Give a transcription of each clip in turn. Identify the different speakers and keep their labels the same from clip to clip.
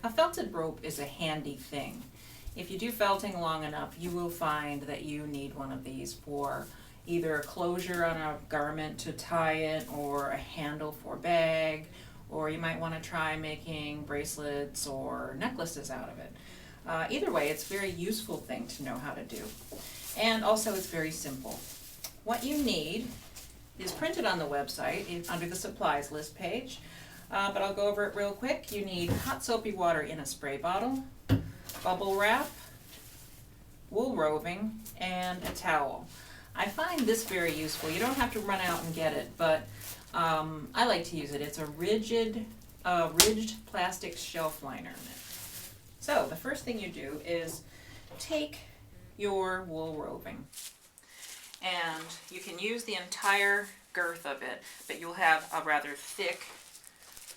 Speaker 1: A felted rope is a handy thing. If you do felting long enough, you will find that you need one of these for either a closure on a garment to tie it, or a handle for a bag, or you might want to try making bracelets or necklaces out of it. Either way, it's a very useful thing to know how to do. And also it's very simple. What you need is printed on the website under the supplies list page, but I'll go over it real quick. You need hot soapy water in a spray bottle, bubble wrap, wool roving, and a towel. I find this very useful. You don't have to run out and get it, but I like to use it. It's a ridged plastic shelf liner. So the first thing you do is take your wool roving, and you can use the entire girth of it, but you'll have a rather thick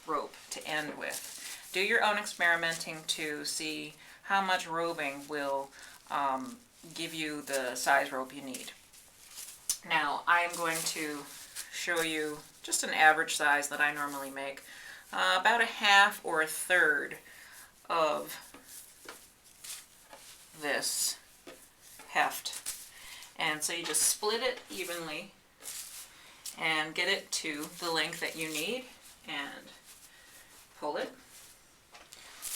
Speaker 1: rope to end with. Do your own experimenting to see how much roving will give you the size rope you need. Now I am going to show you just an average size that I normally make, about a half or a third of this heft. And so you just split it evenly and get it to the length that you need and pull it.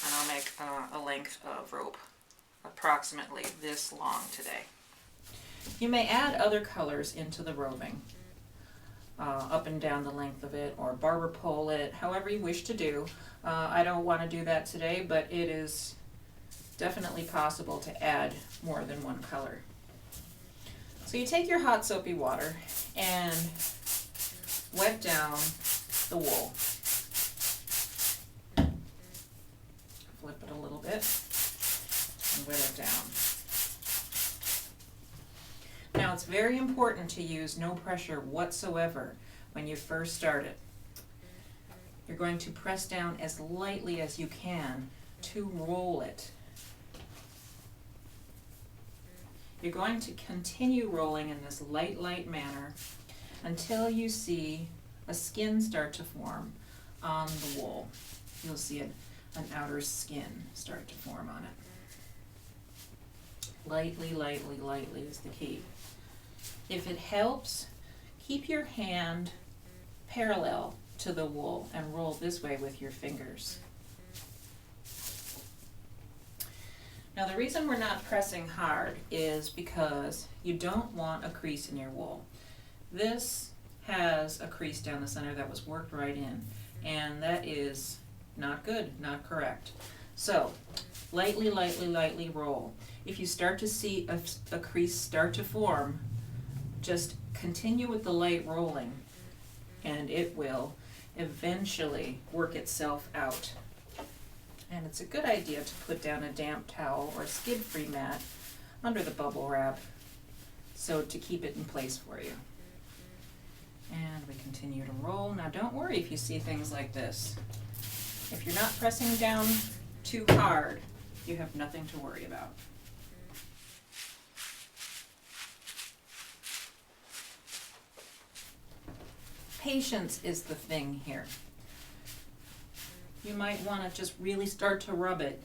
Speaker 1: And I'll make a length of rope approximately this long today. You may add other colors into the roving, up and down the length of it, or barber pole it, however you wish to do. I don't want to do that today, but it is definitely possible to add more than one color. So you take your hot soapy water and wet down the wool. Flip it a little bit and wet it down. Now it's very important to use no pressure whatsoever when you first start it. You're going to press down as lightly as you can to roll it. You're going to continue rolling in this light manner until you see a skin start to form on the wool. You'll see an outer skin start to form on it. Lightly is the key. If it helps, keep your hand parallel to the wool and roll this way with your fingers. Now the reason we're not pressing hard is because you don't want a crease in your wool. This has a crease down the center that was worked right in, and that is not good, not correct. So lightly roll. If you start to see a crease start to form, just continue with the light rolling and it will eventually work itself out. And it's a good idea to put down a damp towel or a skid-free mat under the bubble wrap so to keep it in place for you. And we continue to roll. Now don't worry if you see things like this. If you're not pressing down too hard, you have nothing to worry about. Patience is the thing here. You might want to just really start to rub it.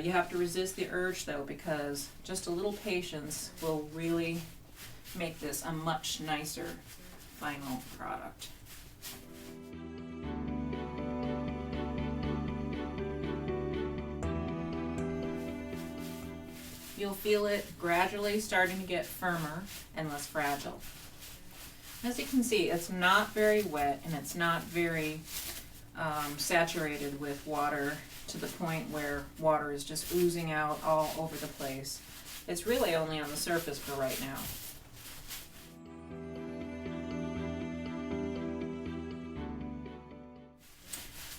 Speaker 1: You have to resist the urge though, because just a little patience will really make this a much nicer final product. You'll feel it gradually starting to get firmer and less fragile. As you can see, it's not very wet and it's not very saturated with water to the point where water is just oozing out all over the place. It's really only on the surface for right now.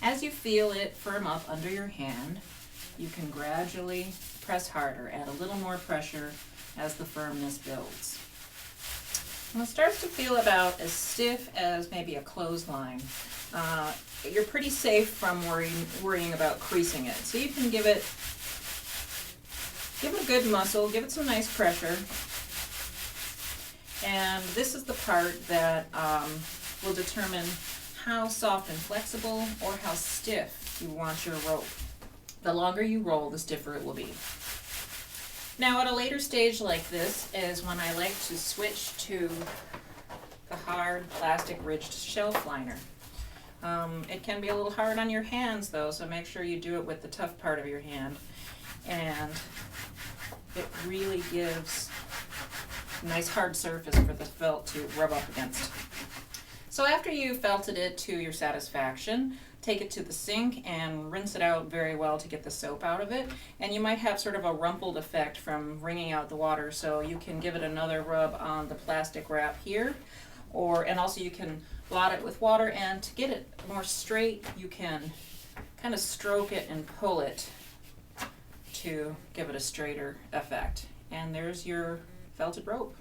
Speaker 1: As you feel it firm up under your hand, you can gradually press harder, add a little more pressure as the firmness builds. When it starts to feel about as stiff as maybe a clothesline, you're pretty safe from worrying about creasing it. So you can give it a good muscle, give it some nice pressure. And this is the part that will determine how soft and flexible or how stiff you want your rope. The longer you roll, the stiffer it will be. Now at a later stage like this is when I like to switch to the hard plastic ridged shelf liner. It can be a little hard on your hands though, so make sure you do it with the tough part of your hand. And it really gives a nice hard surface for the felt to rub up against. So after you've felted it to your satisfaction, take it to the sink and rinse it out very well to get the soap out of it. And you might have sort of a rumpled effect from wringing out the water, so you can give it another rub on the plastic wrap here, and also you can blot it with water, and to get it more straight, you can kind of stroke it and pull it to give it a straighter effect. And there's your felted rope.